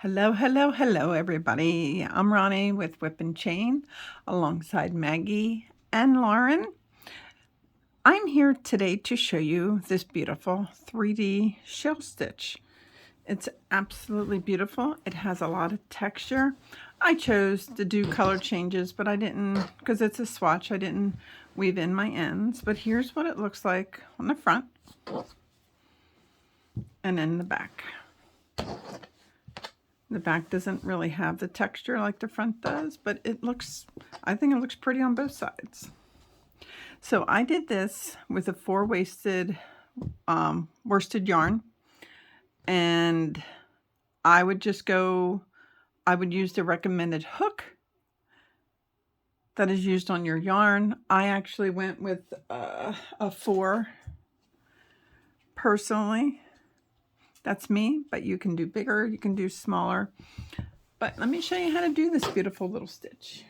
Hello, hello, hello, everybody. I'm Ronnie with Whip and Chain alongside Maggie and Lauren. I'm here today to show you this beautiful 3D shell stitch. It's absolutely beautiful. It has a lot of texture. I chose to do color changes, but I didn't, because it's a swatch, I didn't weave in my ends. But here's what it looks like on the front and in the back. The back doesn't really have the texture like the front does, but I think it looks pretty on both sides. So I did this with a 4-waisted worsted yarn, and I would use the recommended hook that is used on your yarn. I actually went with a 4 personally. That's me, but you can do bigger, you can do smaller. But let me show you how to do this beautiful little stitch.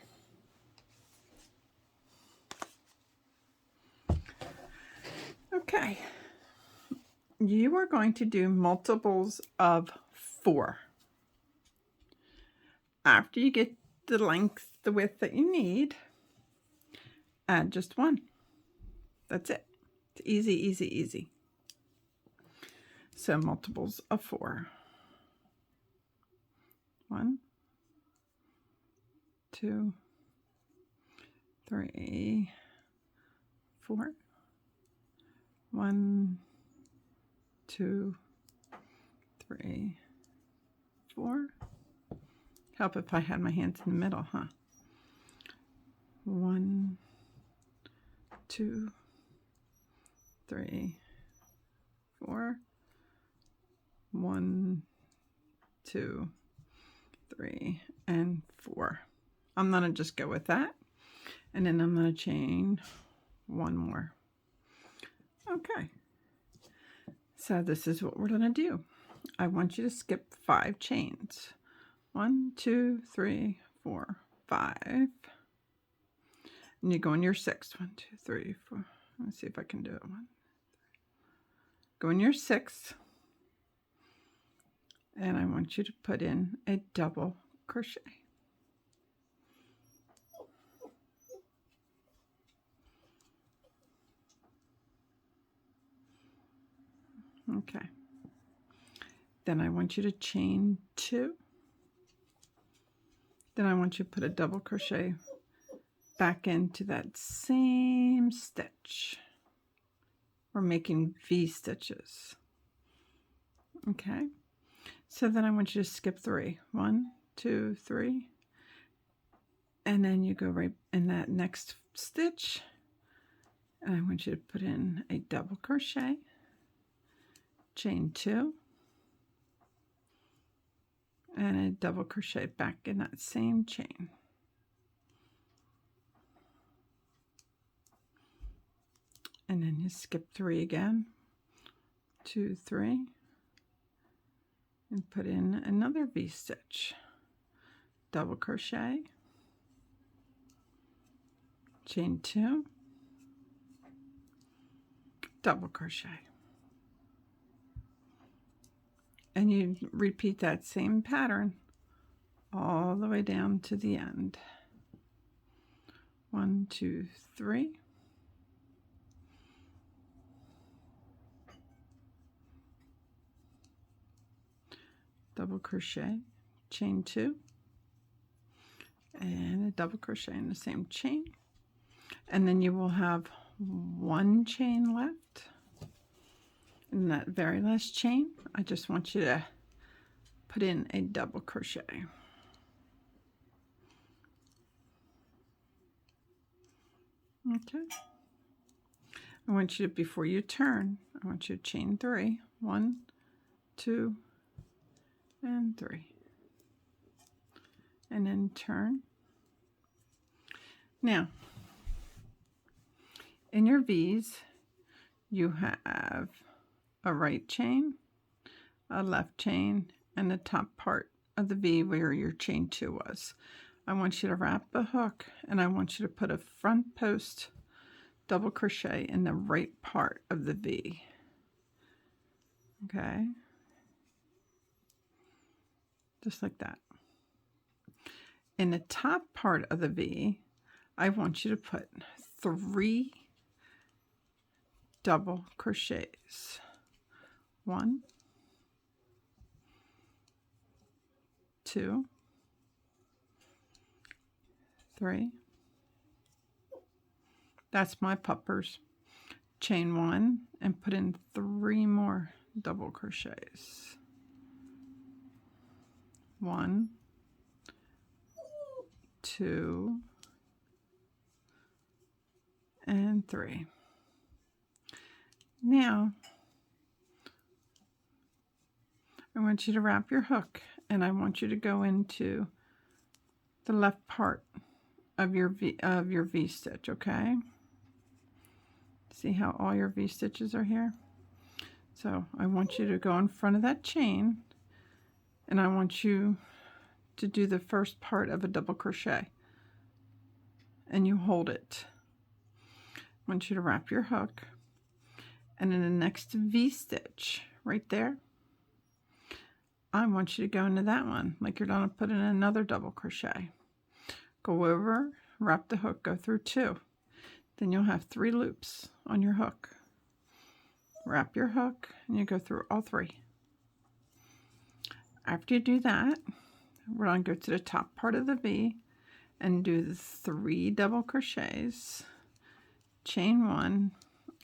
Okay, you are going to do multiples of 4. After you get the length, the width that you need, add just 1. That's it. It's easy, easy, easy. So multiples of 4. 1, 2, 3, 4. 1, 2, 3, 4. Help if I had my hands in the middle, huh? 1, 2, 3, 4. 1, 2, 3, and 4. I'm gonna just go with that, and then I'm gonna chain 1 more. Okay, so this is what we're gonna do. I want you to skip 5 chains. 1, 2, 3, 4, 5. And you go in your 6th. 1, 2, 3, 4. Let's see if I can do it. 1, go in your 6th. And I want you to put in a double crochet. Okay. Then I want you to chain 2. Then I want you to put a double crochet back into that same stitch. We're making V stitches. Okay. So then I want you to skip 3. 1, 2, 3. And then you go right in that next stitch. And I want you to put in a double crochet, chain 2, and a double crochet back in that same chain. And then you skip 3 again, 2, 3, and put in another V stitch, double crochet, chain 2, double crochet. And you repeat that same pattern all the way down to the end. 1, 2, 3. Double crochet, chain 2, and a double crochet in the same chain. And then you will have 1 chain left. In that very last chain, I just want you to put in a double crochet. Okay. I want you to, before you turn, I want you to chain 3. 1, 2, and 3. And then turn. Now, in your V's, you have a right chain, a left chain, and the top part of the V where your chain 2 was. I want you to wrap a hook, and I want you to put a front post double crochet in the right part of the V. Okay, just like that. In the top part of the V, I want you to put 3 double crochets. 1, 2, 3. That's my puppers. Chain 1 and put in 3 more double crochets. 1, 2, and 3. Now, I want you to wrap your hook, and I want you to go into the left part of your V stitch, okay? See how all your V stitches are here? So I want you to go in front of that chain, and I want you to do the first part of a double crochet, and you hold it. I want you to wrap your hook, and in the next V stitch right there, I want you to go into that one like you're going to put in another double crochet. Go over, wrap the hook, go through 2. Then you'll have 3 loops on your hook. Wrap your hook and you go through all 3. After you do that, we're going to go to the top part of the V and do the 3 double crochets, chain 1,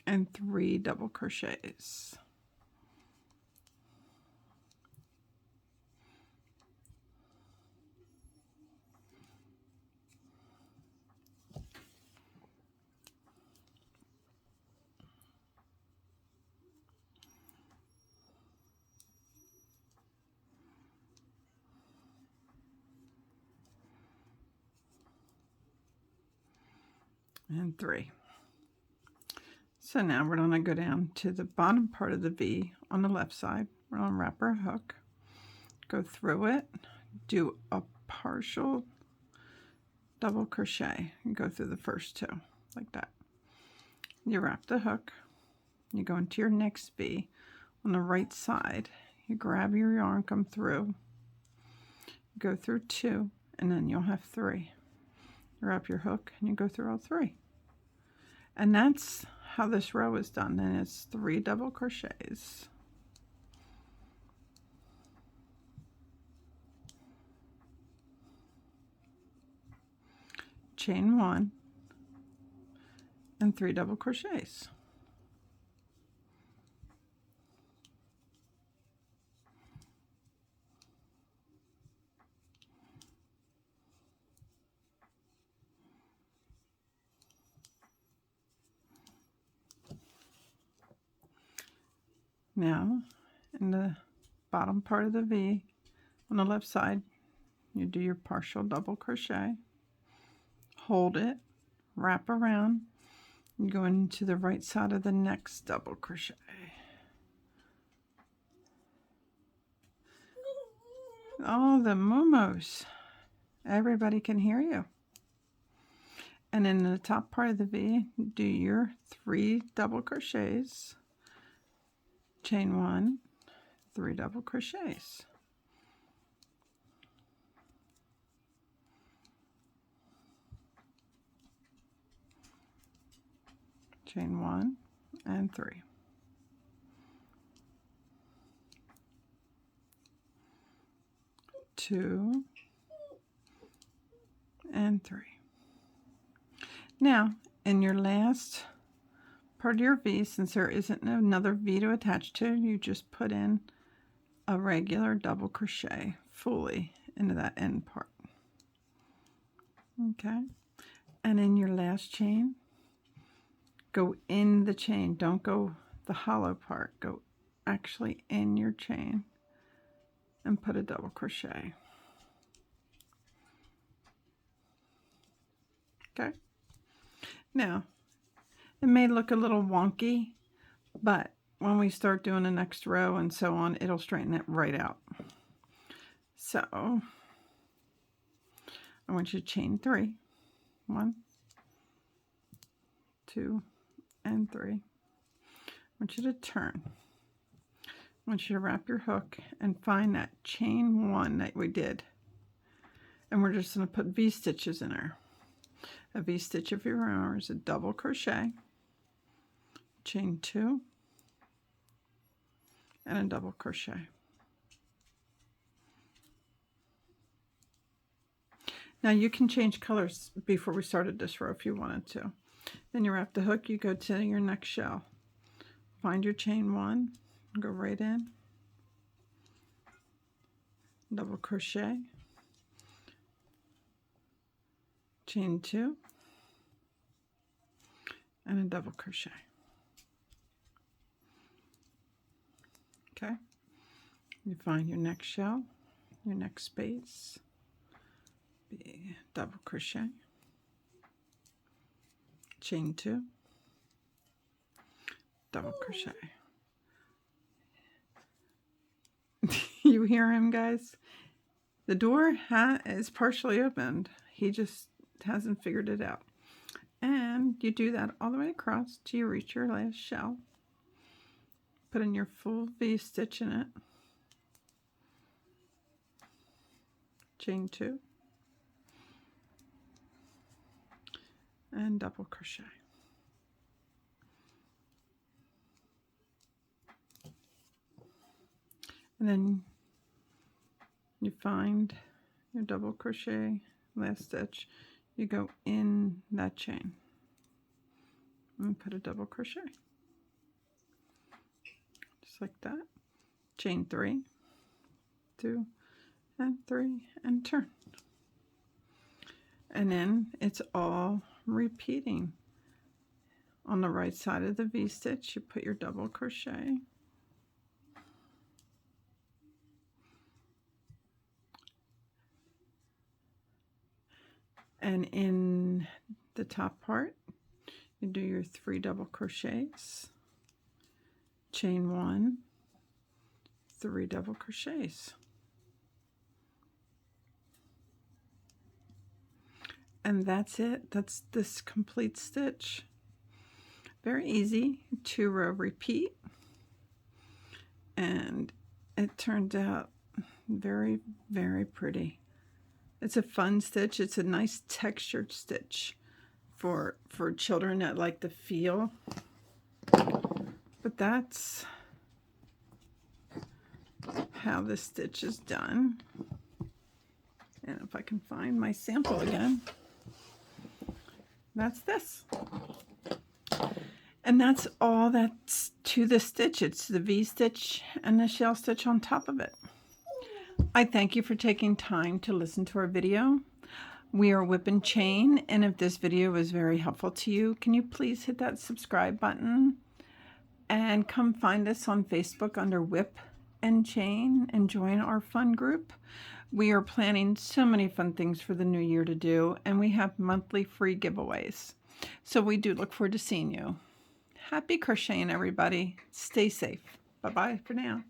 and 3 double crochets. And 3. So now we're going to go down to the bottom part of the V on the left side. We're going to wrap our hook, go through it, do a partial double crochet, and go through the first 2 like that. You wrap the hook, you go into your next V on the right side, you grab your yarn, come through, go through 2, and then you'll have 3. You wrap your hook and you go through all 3. And that's how this row is done. Then it's 3 double crochets. Chain 1 and 3 double crochets. Now, in the bottom part of the V on the left side, you do your partial double crochet, hold it, wrap around, and go into the right side of the next double crochet. Oh, the momos. Everybody can hear you. And in the top part of the V, do your 3 double crochets, chain 1, 3 double crochets. Chain 1 and 3. Two and 3. Now, in your last part of your V, since there isn't another V to attach to, you just put in a regular double crochet fully into that end part. Okay, and in your last chain, go in the chain. Don't go the hollow part. Go actually in your chain and put a double crochet. Okay, now it may look a little wonky, but when we start doing the next row and so on, it'll straighten it right out. So I want you to chain 3. 1, 2, and 3. I want you to turn. I want you to wrap your hook and find that chain 1 that we did. And we're just going to put V-stitches in there. A V-stitch of your own is a double crochet, chain 2, and a double crochet. Now you can change colors before we started this row if you wanted to. Then you wrap the hook, you go to your next shell. Find your chain 1, go right in, double crochet, chain 2, and a double crochet. Okay, you find your next shell, your next space, be double crochet, chain 2, double crochet. You hear him, guys? The door is partially opened. He just hasn't figured it out. And you do that all the way across till you reach your last shell. Put in your full V-stitch in it. Chain 2. And double crochet. And then you find your double crochet, last stitch, you go in that chain and put a double crochet, just like that. Chain 3, 2, and 3, and turn. And then it's all repeating. On the right side of the V-stitch, you put your double crochet, and in the top part you do your 3 double crochets, chain 1, 3 double crochets, and that's it. That's this complete stitch. Very easy, 2-row repeat, and it turned out very, very pretty. It's a fun stitch. It's a nice textured stitch for children that like the feel. But that's how this stitch is done. And if I can find my sample again, that's this. And that's all that's to the stitch. It's the V-stitch and the shell stitch on top of it. I thank you for taking time to listen to our video. We are Whip and Chain, and if this video was very helpful to you, can you please hit that subscribe button and come find us on Facebook under Whip and Chain and join our fun group. We are planning so many fun things for the new year to do, and we have monthly free giveaways. So we do look forward to seeing you. Happy crocheting, everybody. Stay safe. Bye-bye for now.